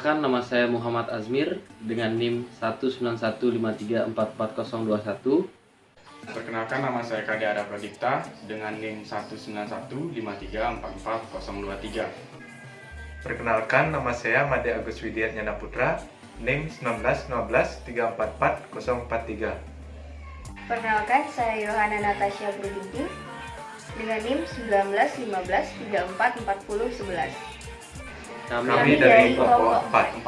Perkenalkan, nama saya Muhammad Azmir dengan NIM 19153444021. Perkenalkan, nama saya Kadiara Pradipta dengan NIM 19153444023. Perkenalkan, nama saya Made Agus Widiatnyana Putra, NIM 19153444043. Perkenalkan, saya Yohana Natasha Brudinti dengan NIM 1915344011. Kami dari kelompok 4.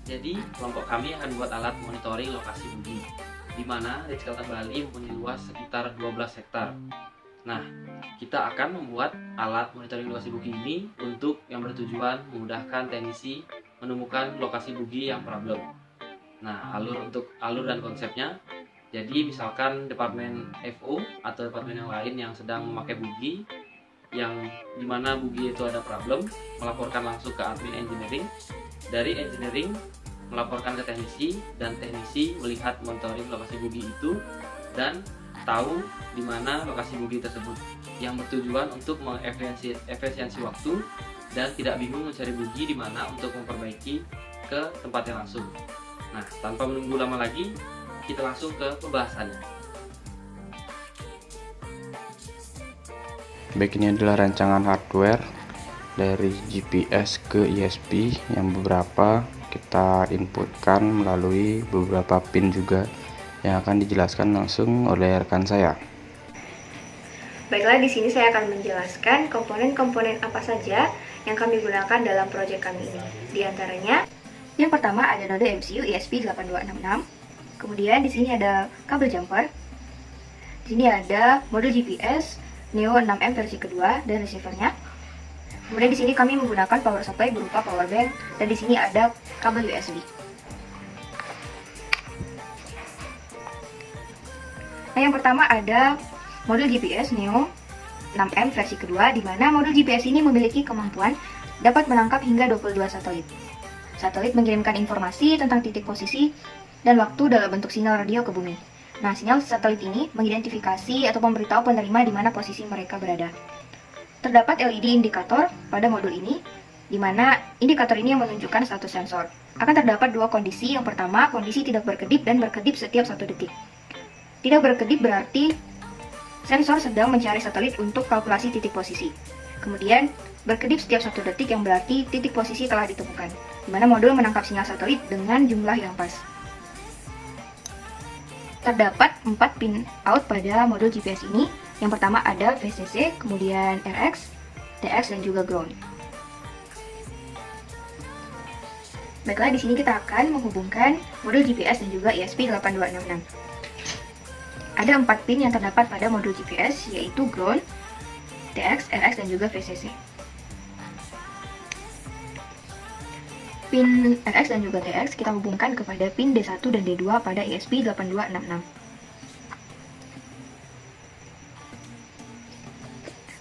Jadi, kelompok kami akan buat alat monitoring lokasi bumi, di mana Ritz-Carlton Bali mempunyai luas sekitar 12 hektar. Nah, kita akan membuat alat monitoring lokasi bumi ini untuk yang bertujuan memudahkan teknisi menemukan lokasi bumi yang problem. Nah, alur dan konsepnya, jadi misalkan departemen FO atau departemen yang lain yang sedang memakai bugi, yang dimana bugi itu ada problem, melaporkan langsung ke admin engineering. Dari engineering melaporkan ke teknisi, dan teknisi melihat monitoring lokasi bugi itu dan tahu di mana lokasi bugi tersebut, yang bertujuan untuk mengefisiensi waktu dan tidak bingung mencari bugi di mana untuk memperbaiki ke tempatnya langsung. Nah, tanpa menunggu lama lagi, kita langsung ke pembahasannya. Baik, ini adalah rancangan hardware dari GPS ke ISP yang beberapa kita inputkan melalui beberapa pin juga, yang akan dijelaskan langsung oleh rekan saya. Baiklah, di sini saya akan menjelaskan komponen-komponen apa saja yang kami gunakan dalam proyek kami ini. Di antaranya, yang pertama ada node MCU ESP8266. Kemudian di sini ada kabel jumper. Di sini ada modul GPS Neo 6M versi kedua dan receivernya. Kemudian di sini kami menggunakan power supply berupa power bank, dan di sini ada kabel USB. Nah, yang pertama ada modul GPS Neo 6M versi kedua, di mana modul GPS ini memiliki kemampuan dapat menangkap hingga 22 satelit. Satelit mengirimkan informasi tentang titik posisi dan waktu dalam bentuk sinyal radio ke bumi. Nah, sinyal satelit ini mengidentifikasi atau memberitahu penerima di mana posisi mereka berada. Terdapat LED indikator pada modul ini, di mana indikator ini menunjukkan status sensor. Akan terdapat dua kondisi. Yang pertama, kondisi tidak berkedip dan berkedip setiap 1 detik. Tidak berkedip berarti sensor sedang mencari satelit untuk kalkulasi titik posisi. Kemudian, berkedip setiap 1 detik yang berarti titik posisi telah ditemukan, di mana modul menangkap sinyal satelit dengan jumlah yang pas. Terdapat 4 pin out pada modul GPS ini. Yang pertama ada VCC, kemudian RX, TX, dan juga ground. Baiklah, di sini kita akan menghubungkan modul GPS dan juga ESP8266. Ada 4 pin yang terdapat pada modul GPS, yaitu ground, TX, RX, dan juga VCC. Pin RX dan juga TX kita hubungkan kepada pin D1 dan D2 pada ESP8266.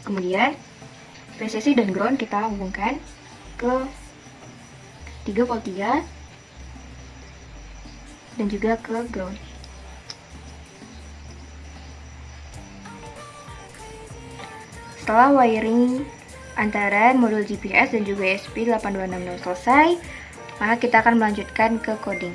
Kemudian VCC dan ground kita hubungkan ke 3 volt 3 dan juga ke ground. Setelah wiring antara modul GPS dan juga ESP8266 selesai, maka kita akan melanjutkan ke coding.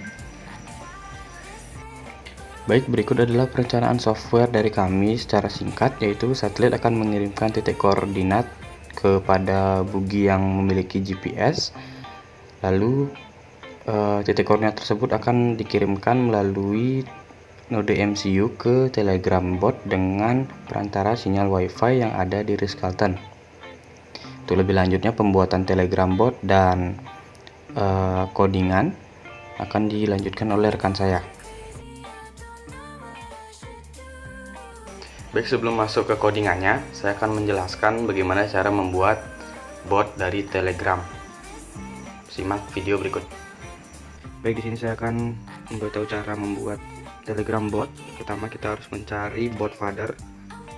Baik, berikut adalah perencanaan software dari kami secara singkat, yaitu satelit akan mengirimkan titik koordinat kepada bugi yang memiliki GPS. Lalu titik koordinat tersebut akan dikirimkan melalui node MCU ke Telegram bot dengan perantara sinyal WiFi yang ada di Ritz-Carlton. Untuk lebih lanjutnya, pembuatan Telegram bot dan codingan akan dilanjutkan oleh rekan saya. Baik, sebelum masuk ke codingannya, saya akan menjelaskan bagaimana cara membuat bot dari Telegram. Simak video berikut. Baik, di sini saya akan memberitahu cara membuat Telegram bot. Pertama, kita harus mencari bot father,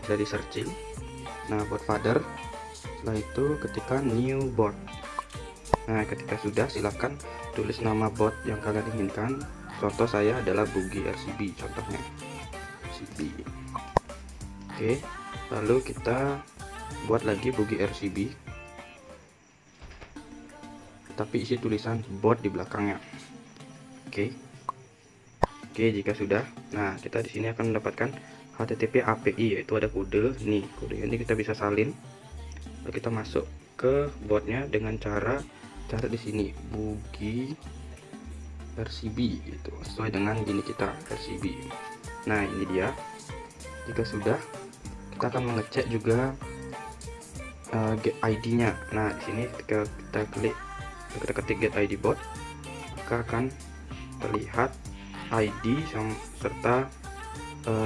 bisa di searching. Nah, bot father. Setelah itu ketikkan new bot. Nah, ketika sudah, silakan tulis nama bot yang kalian inginkan. Contoh saya adalah bugi RCB, contohnya RCB. Oke, lalu kita buat lagi bugi RCB, tapi isi tulisan board di belakangnya. Oke, jika sudah, nah kita di sini akan mendapatkan HTTP API, yaitu ada kode. Nih, kode ini kita bisa salin. Lalu kita masuk ke boardnya dengan cara di sini bugi RCB, gitu, sesuai dengan gini kita RCB. Nah, ini dia. Jika sudah, kita akan mengecek juga get ID-nya. Nah, di sini ketika kita ketik get ID bot, maka akan terlihat ID serta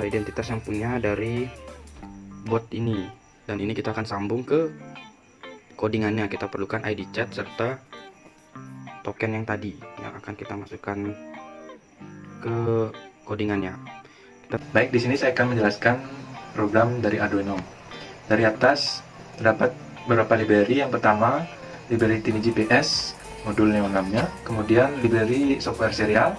identitas yang punya dari bot ini. Dan ini kita akan sambung ke codingannya. Kita perlukan ID chat serta token yang tadi yang akan kita masukkan ke codingannya. Baik, di sini saya akan menjelaskan program dari Arduino. Dari atas terdapat beberapa library. Yang pertama, library Tiny GPS modul Neo 6-nya, kemudian library software serial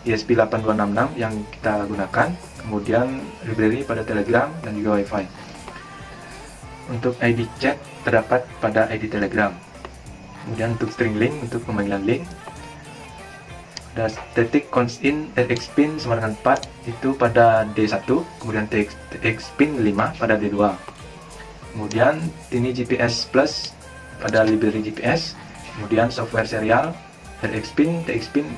ESP8266 yang kita gunakan, kemudian library pada Telegram dan juga Wi-Fi. Untuk ID chat terdapat pada ID Telegram. Kemudian untuk string link, untuk pemanggilan link, ada static const in txpin sama dengan 4 itu pada D1, kemudian txpin 5 pada D2. Kemudian Tiny GPS Plus pada library GPS, kemudian software serial rxpin, txpin.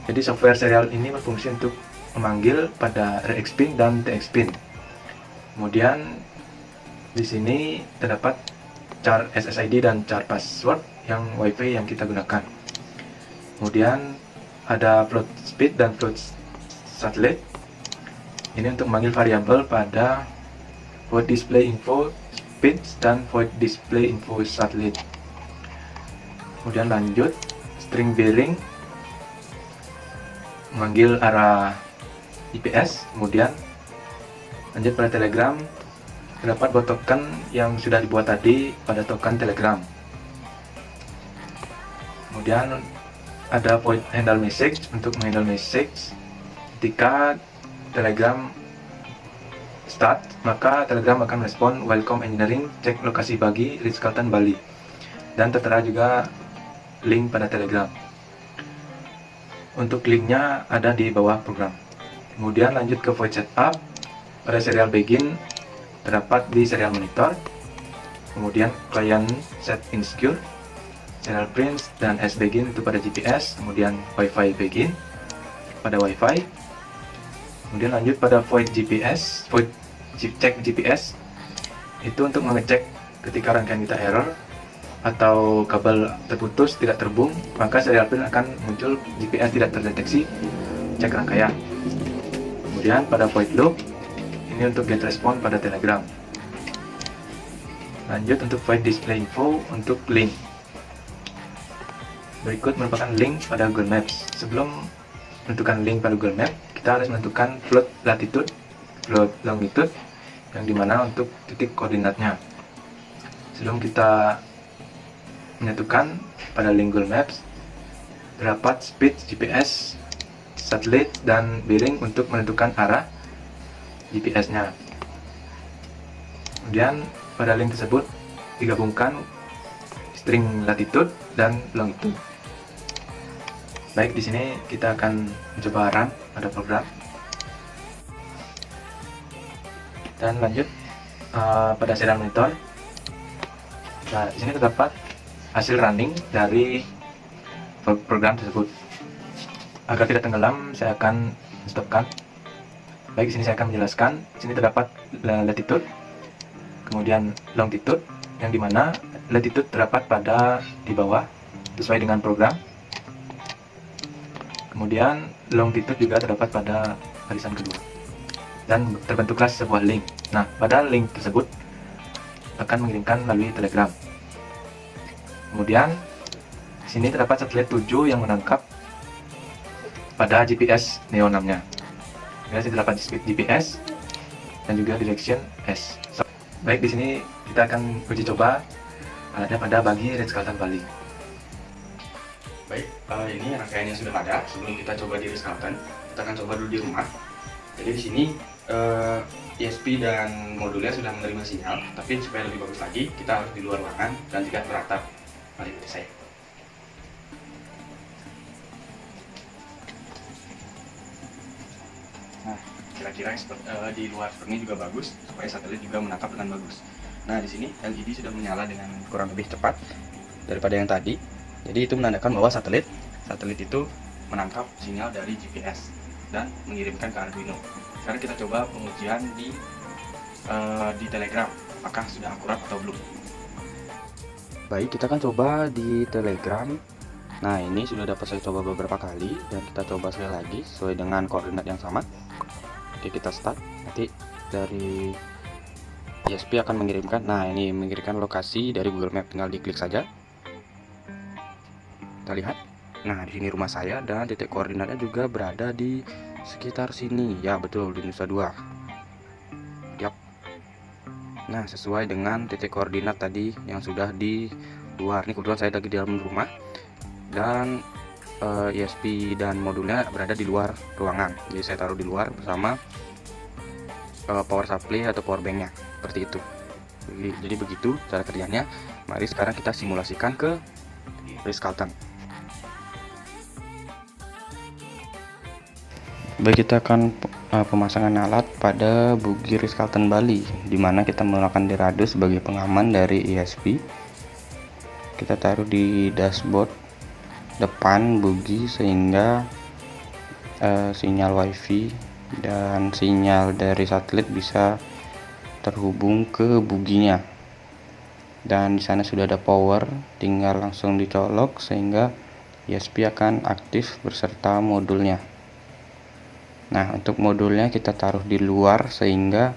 Jadi software serial ini berfungsi untuk memanggil pada rxpin dan txpin. Kemudian di sini terdapat char SSID dan char password yang WiFi yang kita gunakan. Kemudian ada float speed dan float satellite. Ini untuk memanggil variabel pada void display info speed dan void display info satellite. Kemudian lanjut string bearing memanggil arah GPS. Kemudian lanjut pada Telegram, terdapat buat token yang sudah dibuat tadi pada token Telegram. Kemudian ada void handle message untuk menghandle message. Ketika Telegram start, maka Telegram akan merespon welcome engineering, cek lokasi bagi Ritz-Carlton Bali, dan tertera juga link pada Telegram. Untuk linknya ada di bawah program. Kemudian lanjut ke void setup. Pada serial begin terdapat di serial monitor. Kemudian client set insecure, serial prints dan s begin itu pada GPS. Kemudian Wi-Fi begin pada Wi-Fi. Kemudian lanjut pada void GPS, void check GPS itu untuk mengecek ketika rangkaian kita error atau kabel terputus tidak terhubung, maka serial print akan muncul GPS tidak terdeteksi, cek rangkaian. Kemudian pada void loop ini untuk get respon pada Telegram. Lanjut untuk void display info untuk link. Berikut merupakan link pada Google Maps. Sebelum menentukan link pada Google Maps, kita harus menentukan float latitude, float longitude, yang dimana untuk titik koordinatnya. Sebelum kita menentukan pada link Google Maps, terdapat speed GPS, satellite, dan bearing untuk menentukan arah GPS-nya. Kemudian pada link tersebut digabungkan string latitude dan longitude. Baik, di sini kita akan mencoba run pada program. Dan lanjut pada serial monitor. Nah, di sini terdapat hasil running dari program tersebut. Agar tidak tenggelam, saya akan stopkan. Baik, di sini saya akan menjelaskan. Di sini terdapat latitude, kemudian longitude, yang dimana latitude terdapat pada di bawah sesuai dengan program. Kemudian longitude juga terdapat pada barisan kedua. Dan terbentuklah sebuah link. Nah, pada link tersebut akan mengirimkan melalui Telegram. Kemudian di sini terdapat satelit 7 yang menangkap pada GPS Neo 6-nya. Kemudian terdapat speed GPS dan juga direction S. Baik, di sini kita akan uji coba alatnya pada bagi Ritz-Carlton Bali. Baik, ini rangkaiannya sudah ada. Sebelum kita coba di Ritz-Carlton, kita akan coba dulu di rumah. Jadi di sini ISP dan modulnya sudah menerima sinyal, tapi supaya lebih bagus lagi kita harus di luar ruangan dan juga beratap. Mari ikuti saya. Nah, kira-kira di luar seperti ini juga bagus supaya satelit juga menangkap dengan bagus. Nah, di sini LED sudah menyala dengan kurang lebih cepat daripada yang tadi. Jadi itu menandakan bahwa satelit itu menangkap sinyal dari GPS dan mengirimkan ke Arduino. Sekarang kita coba pengujian di Telegram, apakah sudah akurat atau belum. Baik, kita akan coba di Telegram. Nah, ini sudah dapat saya coba beberapa kali dan kita coba sekali lagi sesuai dengan koordinat yang sama. Oke, kita start. Nanti dari ISP akan mengirimkan. Nah, ini mengirimkan lokasi dari Google Map, tinggal diklik saja. Kita lihat. Nah, di sini rumah saya dan titik koordinatnya juga berada di sekitar sini. Ya, betul, di Nusa Dua. Yap. Nah, sesuai dengan titik koordinat tadi yang sudah di luar. Ini kebetulan saya lagi di dalam rumah dan ISP dan modulnya berada di luar ruangan. Jadi saya taruh di luar bersama power supply atau power banknya, seperti itu. Jadi begitu cara kerjanya. Mari sekarang kita simulasikan ke Ritz-Carlton. Baik, kita akan pemasangan alat pada bugi Ritz-Carlton Bali, di mana kita menggunakan diradu sebagai pengaman dari ISP. Kita taruh di dashboard depan bugi sehingga sinyal WiFi dan sinyal dari satelit bisa terhubung ke buginya. Dan di sana sudah ada power, tinggal langsung dicolok sehingga ISP akan aktif beserta modulnya. Nah, untuk modulnya kita taruh di luar sehingga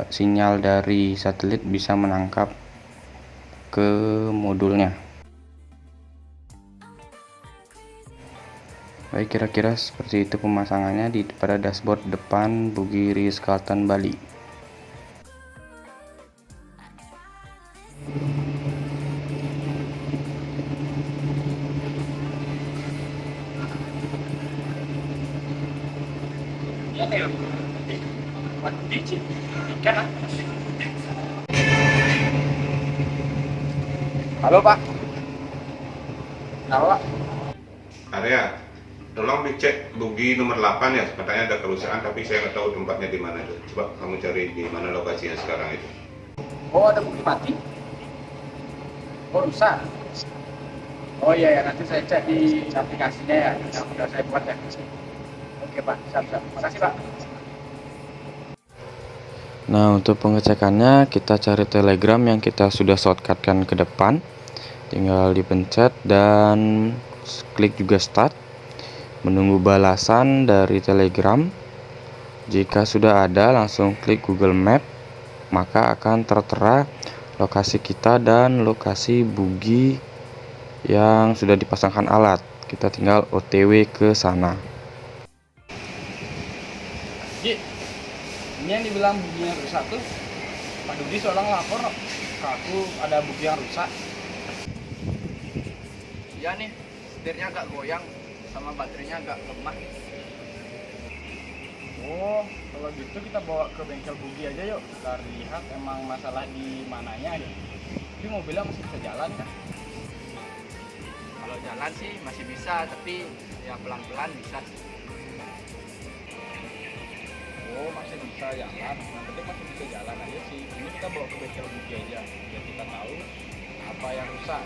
sinyal dari satelit bisa menangkap ke modulnya. Baik, kira-kira seperti itu pemasangannya pada dashboard depan bugi Ritz-Carlton Bali. Halo Pak. Halo Pak. Area, tolong dicek bugi nomor 8 ya, katanya ada kerusakan tapi saya nggak tahu tempatnya di mana itu. Coba kamu cari di mana lokasinya sekarang itu. Oh, ada bugi mati. Oh, rusak. Oh iya ya, nanti saya cek di aplikasinya ya, yang sudah saya buat ya. Oke Pak, siap-siap. Makasih Pak. Nah, untuk pengecekannya kita cari Telegram yang kita sudah shortcutkan ke depan. Tinggal dipencet dan klik juga start. Menunggu balasan dari Telegram. Jika sudah ada, langsung klik Google Map, maka akan tertera lokasi kita dan lokasi bugi yang sudah dipasangkan alat. Kita tinggal OTW ke sana. Ji, ini yang dibilang bugi yang rusak tuh Pak Dudi seorang lapor ke aku ada bugi yang rusak. Iya nih, setirnya agak goyang sama baterainya agak lemah. Oh, kalau gitu kita bawa ke bengkel bugi aja yuk. Kita lihat emang masalah di mananya ya. Tapi mobilnya masih bisa jalan kan? Kalau jalan sih masih bisa, tapi ya pelan-pelan bisa sih. Oh, masih bisa jalan. Yang penting masih bisa jalan aja sih. Ini kita bawa ke bengkel bugi aja biar kita tahu apa yang rusak.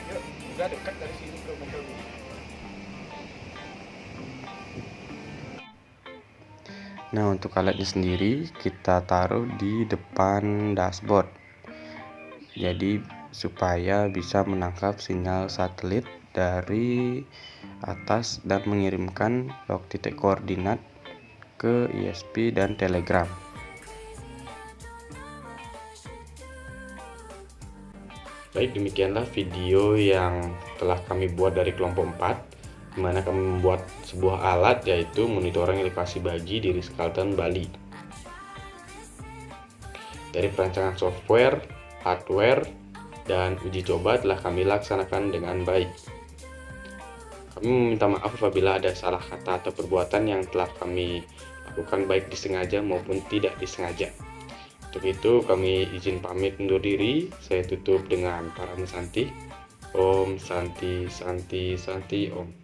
Yuk, udah dekat dari sini ke bengkel bugi. Nah, untuk alatnya sendiri kita taruh di depan dashboard. Jadi supaya bisa menangkap sinyal satelit dari atas dan mengirimkan log titik koordinat ke ISP dan Telegram. Baik, demikianlah video yang telah kami buat dari kelompok 4, di mana kami membuat sebuah alat yaitu monitoring elevasi bagi di Ritz-Carlton Bali. Dari perancangan software, hardware, dan uji coba telah kami laksanakan dengan baik. Kami meminta maaf apabila ada salah kata atau perbuatan yang telah kami lakukan baik disengaja maupun tidak disengaja. Untuk itu kami izin pamit undur diri. Saya tutup dengan Parama Santi. Om Santi Santi Santi Om.